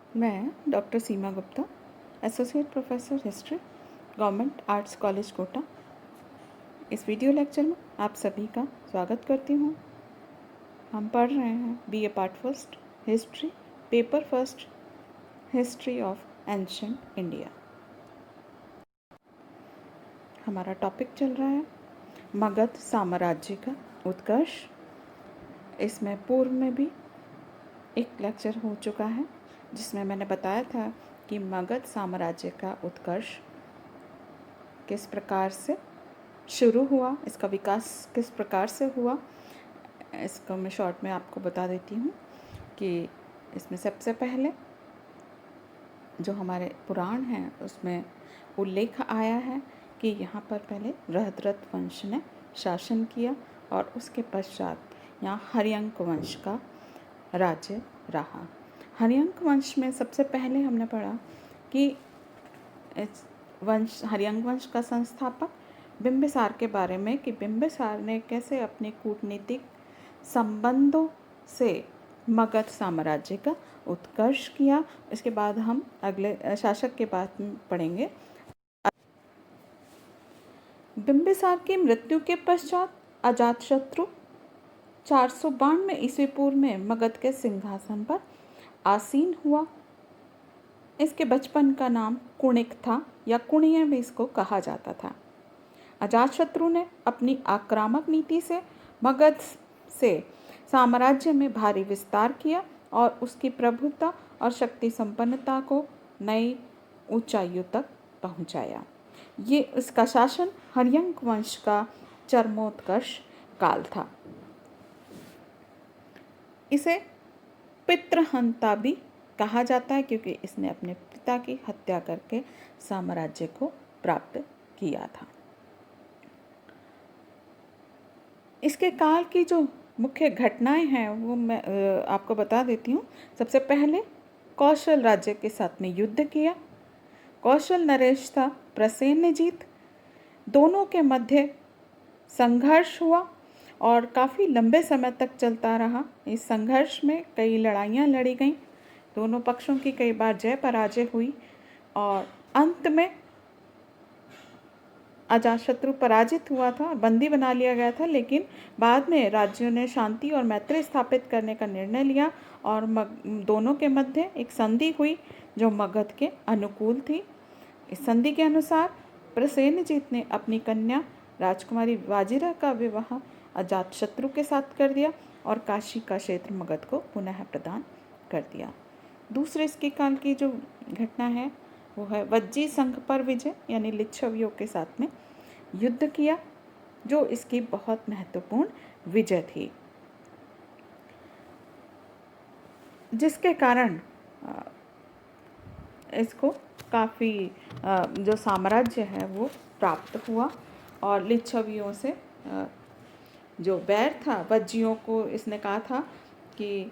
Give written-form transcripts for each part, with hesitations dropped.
मैं doctor Seema Gupta, associate professor history, government arts college Kota. इस video lecture में आप सभी का स्वागत करती हूँ। हम पढ़ रहे हैं BA part first history, paper first, history of ancient India. हमारा टॉपिक चल रहा है मगध साम्राज्य का उत्कर्ष। इसमें पूर्व में भी एक लेक्चर हो चुका है जिसमें मैंने बताया था कि मगध साम्राज्य का उत्कर्ष किस प्रकार से शुरू हुआ, इसका विकास किस प्रकार से हुआ। इसको मैं शॉर्ट में आपको बता देती हूँ कि इसमें सबसे पहले जो हमारे पुराण हैं उसमें उल्लेख आया है कि यहाँ पर पहले बृहद्रथ वंश ने शासन किया और उसके पश्चात यहाँ हर्यंक वंश का राज्य रहा। हर्यंक वंश में सबसे पहले हमने पढ़ा कि इस हर्यंक वंश का संस्थापक बिंबिसार के बारे में, कि बिंबिसार ने कैसे अपने कूटनीतिक संबंधों से मगध साम्राज्य का उत्कर्ष किया। इसके बाद हम अगले शासक के बाद पढ़ेंगे। बिंबिसार की मृत्यु के पश्चात अजातशत्रु 492 ईस्वी पूर्व में मगध के सिंहासन पर आसीन हुआ। इसके बचपन का नाम कुणिक था या कुणिय भी इसको कहा जाता था। अजातशत्रु ने अपनी आक्रामक नीति से मगध से साम्राज्य में भारी विस्तार किया और उसकी प्रभुता और शक्ति संपन्नता को नई ऊंचाइयों तक पहुंचाया। ये इसका शासन हर्यंक वंश का चरमोत्कर्ष काल था। इसे पितृहंता भी कहा जाता है क्योंकि इसने अपने पिता की हत्या करके साम्राज्य को प्राप्त किया था। इसके काल की जो मुख्य घटनाएं हैं वो मैं आपको बता देती हूँ। सबसे पहले कौशल राज्य के साथ में युद्ध किया। कौशल नरेश था प्रसेनजीत, दोनों के मध्य संघर्ष हुआ और काफ़ी लंबे समय तक चलता रहा। इस संघर्ष में कई लड़ाइयाँ लड़ी गईं, दोनों पक्षों की कई बार जय पराजय हुई और अंत में अजातशत्रु पराजित हुआ था, बंदी बना लिया गया था। लेकिन बाद में राज्यों ने शांति और मैत्री स्थापित करने का निर्णय लिया और दोनों के मध्य एक संधि हुई जो मगध के अनुकूल थी। इस संधि के अनुसार प्रसेनजीत ने अपनी कन्या राजकुमारी वाजिरा का विवाह अजातशत्रु के साथ कर दिया और काशी का क्षेत्र मगध को पुनः प्रदान कर दिया। दूसरे इसके काल की जो घटना है वो है वज्जी संघ पर विजय, यानी लिच्छवियों के साथ में युद्ध किया, जो इसकी बहुत महत्वपूर्ण विजय थी, जिसके कारण इसको काफ़ी जो साम्राज्य है वो प्राप्त हुआ और लिच्छवियों से जो बैर था, वज्जियों को इसने कहा था कि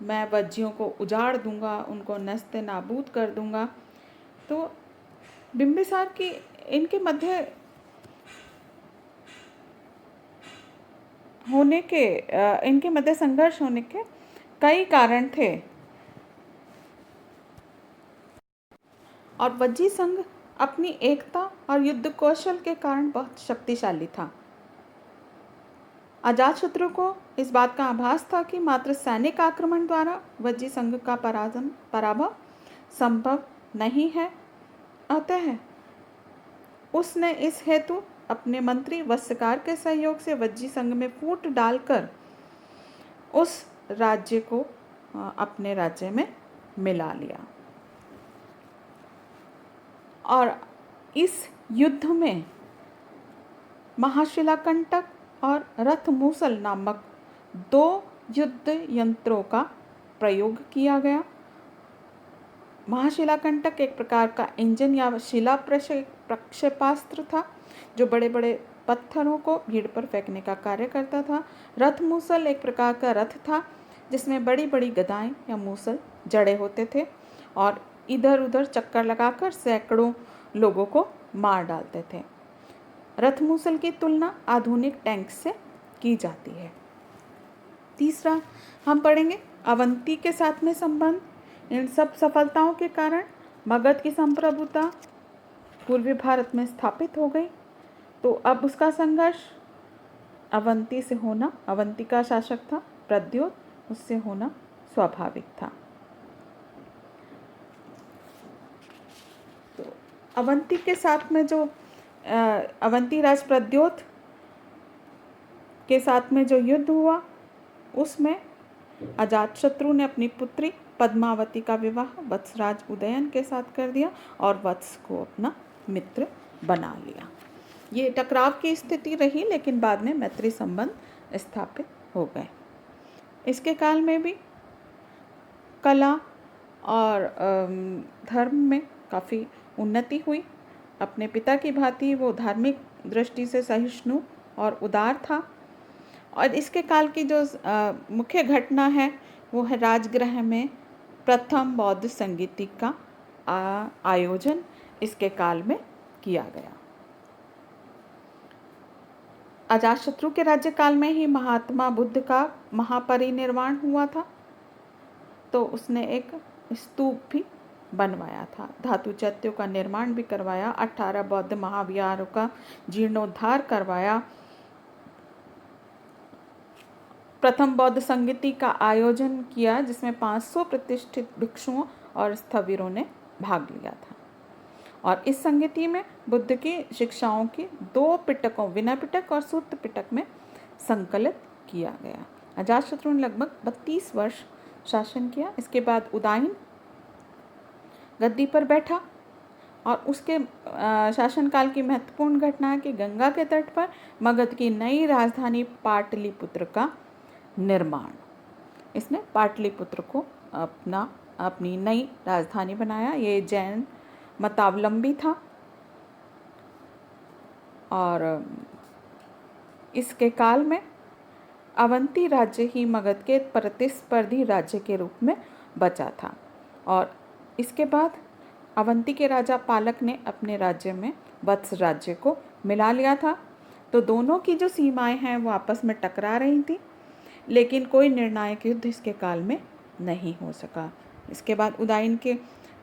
मैं वज्जियों को उजाड़ दूंगा, उनको नस्ते नाबूद कर दूंगा। तो बिंबिसार की इनके मध्य संघर्ष होने के कई कारण थे और वज्जी संघ अपनी एकता और युद्ध कौशल के कारण बहुत शक्तिशाली था। अजातशत्रु को इस बात का आभास था कि मात्र सैनिक आक्रमण द्वारा वज्जी संघ का पराभव संभव नहीं है। अतः उसने इस हेतु अपने मंत्री वत्सकार के सहयोग से वज्जी संघ में फूट डालकर उस राज्य को अपने राज्य में मिला लिया और इस युद्ध में महाशिलाकंटक और रथमूसल नामक 2 युद्ध यंत्रों का प्रयोग किया गया। महाशिलाकंटक एक प्रकार का इंजन या शिला प्रक्षेपास्त्र था जो बड़े बड़े पत्थरों को भीड़ पर फेंकने का कार्य करता था। रथमूसल एक प्रकार का रथ था जिसमें बड़ी बड़ी गदाएं या मूसल जड़े होते थे और इधर उधर चक्कर लगाकर सैकड़ों लोगों को मार डालते थे। रथमूसल की तुलना आधुनिक टैंक से की जाती है। तीसरा हम पढ़ेंगे अवंती के साथ में संबंध। इन सब सफलताओं के कारण मगध की संप्रभुता पूर्वी भारत में स्थापित हो गई। तो अब उसका संघर्ष अवंती से होना, अवंती का शासक था प्रद्योत, उससे होना स्वाभाविक था। तो अवंती के साथ में जो अवंती राज प्रद्योत के साथ में जो युद्ध हुआ, उसमें अजातशत्रु ने अपनी पुत्री पद्मावती का विवाह वत्सराज उदयन के साथ कर दिया और वत्स को अपना मित्र बना लिया। ये टकराव की स्थिति रही, लेकिन बाद में मैत्री संबंध स्थापित हो गए। इसके काल में भी कला और धर्म में काफ़ी उन्नति हुई। अपने पिता की भांति वो धार्मिक दृष्टि से सहिष्णु और उदार था। और इसके काल की जो मुख्य घटना है वो है राजगृह में प्रथम बौद्ध संगीति का आयोजन इसके काल में किया गया। अजातशत्रु के राज्यकाल में ही महात्मा बुद्ध का महापरिनिर्वाण हुआ था। तो उसने एक स्तूप भी बनवाया था, धातु चैत्यों का निर्माण भी करवाया, 18 बौद्ध महाविहारों का जीर्णोद्धार करवाया, प्रथम बौद्ध संगीति का आयोजन किया जिसमें 500 प्रतिष्ठित भिक्षुओं और स्थविरों ने भाग लिया था। और इस संगीति में बुद्ध की शिक्षाओं की 2 पिटकों, विनय पिटक और सूत्र पिटक में संकलित किया गया। अजातशत्रु ने लगभग 32 वर्ष शासन किया। इसके बाद उदायन गद्दी पर बैठा और उसके शासनकाल की महत्वपूर्ण घटना है कि गंगा के तट पर मगध की नई राजधानी पाटलिपुत्र का निर्माण। इसने पाटलिपुत्र को अपनी नई राजधानी बनाया। ये जैन मतावलंबी था और इसके काल में अवंती राज्य ही मगध के प्रतिस्पर्धी राज्य के रूप में बचा था। और इसके बाद अवंती के राजा पालक ने अपने राज्य में वत्स राज्य को मिला लिया था। तो दोनों की जो सीमाएं हैं वो आपस में टकरा रही थी, लेकिन कोई निर्णायक युद्ध इसके काल में नहीं हो सका। इसके बाद उदायन के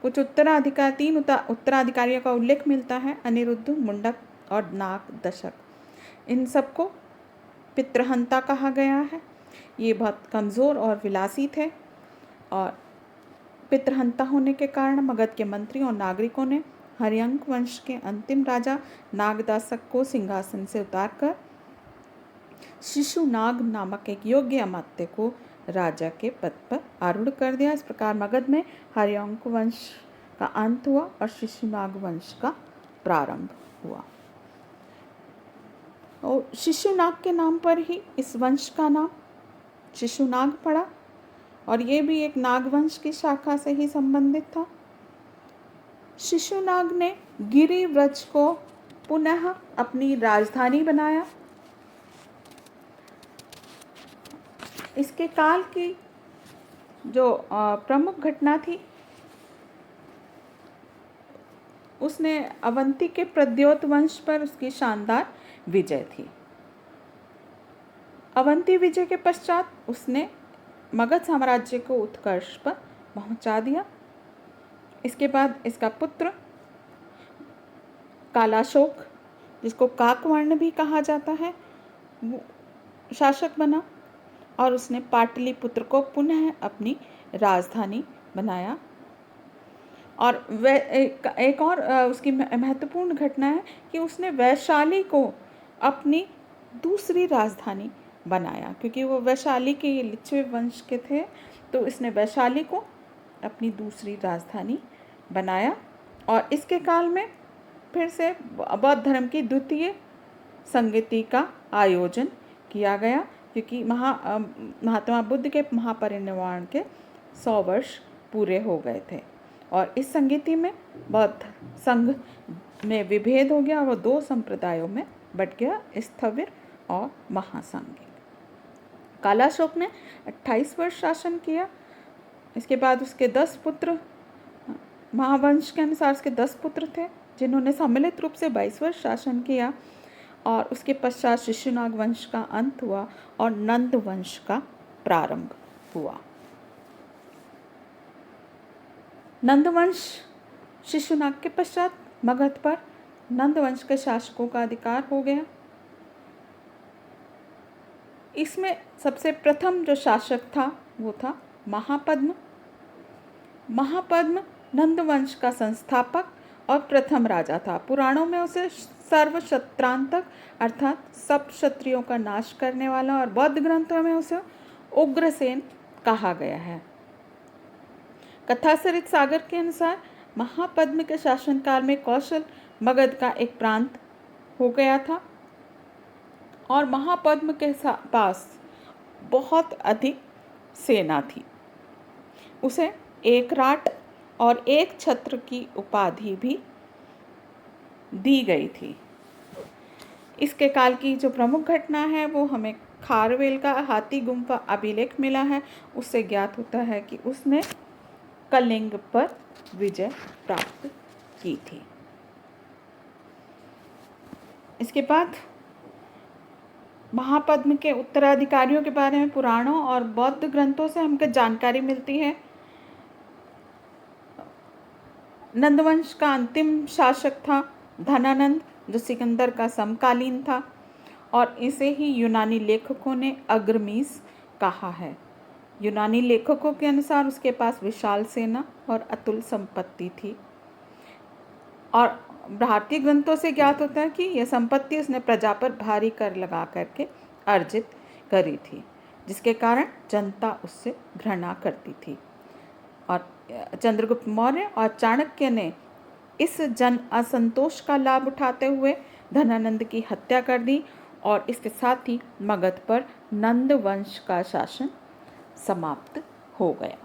कुछ तीन उत्तराधिकारियों का उल्लेख मिलता है, अनिरुद्ध, मुंडक और नाग दशक। इन सबको पितृहंता कहा गया है। ये बहुत कमज़ोर और विलासी थे और पितृहंता होने के कारण मगध के मंत्रियों और नागरिकों ने हर्यंक वंश के अंतिम राजा नागदासक को सिंहासन से उतारकर शिशुनाग नामक एक योग्य अमात्य को राजा के पद पर आरूढ़ कर दिया। इस प्रकार मगध में हर्यंक वंश का अंत हुआ और शिशुनाग वंश का प्रारंभ हुआ। और शिशुनाग के नाम पर ही इस वंश का नाम शिशुनाग पड़ा और ये भी एक नागवंश की शाखा से ही संबंधित था। शिशुनाग ने गिरिव्रज को पुनः अपनी राजधानी बनाया। इसके काल की जो प्रमुख घटना थी, उसने अवंती के प्रद्योत वंश पर उसकी शानदार विजय थी। अवंती विजय के पश्चात उसने मगध साम्राज्य को उत्कर्ष पर पहुंचा दिया। इसके बाद इसका पुत्र कालाशोक, जिसको काकवर्ण भी कहा जाता है, वो शासक बना और उसने पाटलिपुत्र को पुनः अपनी राजधानी बनाया। और एक और उसकी महत्वपूर्ण घटना है कि उसने वैशाली को अपनी दूसरी राजधानी बनाया, क्योंकि वो वैशाली के लिच्छवी वंश के थे। तो इसने वैशाली को अपनी दूसरी राजधानी बनाया। और इसके काल में फिर से बौद्ध धर्म की द्वितीय संगीति का आयोजन किया गया, क्योंकि महात्मा बुद्ध के महापरिनिर्वाण के 100 वर्ष पूरे हो गए थे। और इस संगीति में बौद्ध संघ में विभेद हो गया और वो 2 संप्रदायों में बट गया, स्थविर और महासंघ। कालाशोक ने 28 वर्ष शासन किया। इसके बाद उसके 10 पुत्र, महावंश के अनुसार उसके 10 पुत्र थे, जिन्होंने सम्मिलित रूप से 22 वर्ष शासन किया। और उसके पश्चात शिशुनाग वंश का अंत हुआ और नंद वंश का प्रारंभ हुआ। नंदवंश शिशुनाग के पश्चात मगध पर नंदवंश के शासकों का अधिकार हो गया। इसमें सबसे प्रथम जो शासक था वो था महापद्म। महापद्म नंदवंश का संस्थापक और प्रथम राजा था। पुराणों में उसे सर्वशत्रांतक अर्थात सब क्षत्रियों का नाश करने वाला और बौद्ध ग्रंथों में उसे उग्रसेन कहा गया है। कथासरित सागर के अनुसार महापद्म के शासनकाल में कौशल मगध का एक प्रांत हो गया था और महापद्म के पास बहुत अधिक सेना थी। उसे एक राट और एक छत्र की उपाधि भी दी गई थी। इसके काल की जो प्रमुख घटना है वो हमें खारवेल का हाथी गुम्फा अभिलेख मिला है। उससे ज्ञात होता है कि उसने कलिंग पर विजय प्राप्त की थी। इसके बाद महापद्म के उत्तराधिकारियों के बारे में पुराणों और बौद्ध ग्रंथों से हमको जानकारी मिलती है। नंदवंश का अंतिम शासक था धनानंद, जो सिकंदर का समकालीन था और इसे ही यूनानी लेखकों ने अग्रमीस कहा है। यूनानी लेखकों के अनुसार उसके पास विशाल सेना और अतुल संपत्ति थी और भारतीय ग्रंथों से ज्ञात होता है कि यह संपत्ति उसने प्रजा पर भारी कर लगा करके अर्जित करी थी, जिसके कारण जनता उससे घृणा करती थी। और चंद्रगुप्त मौर्य और चाणक्य ने इस जन असंतोष का लाभ उठाते हुए धनानंद की हत्या कर दी और इसके साथ ही मगध पर नंद वंश का शासन समाप्त हो गया।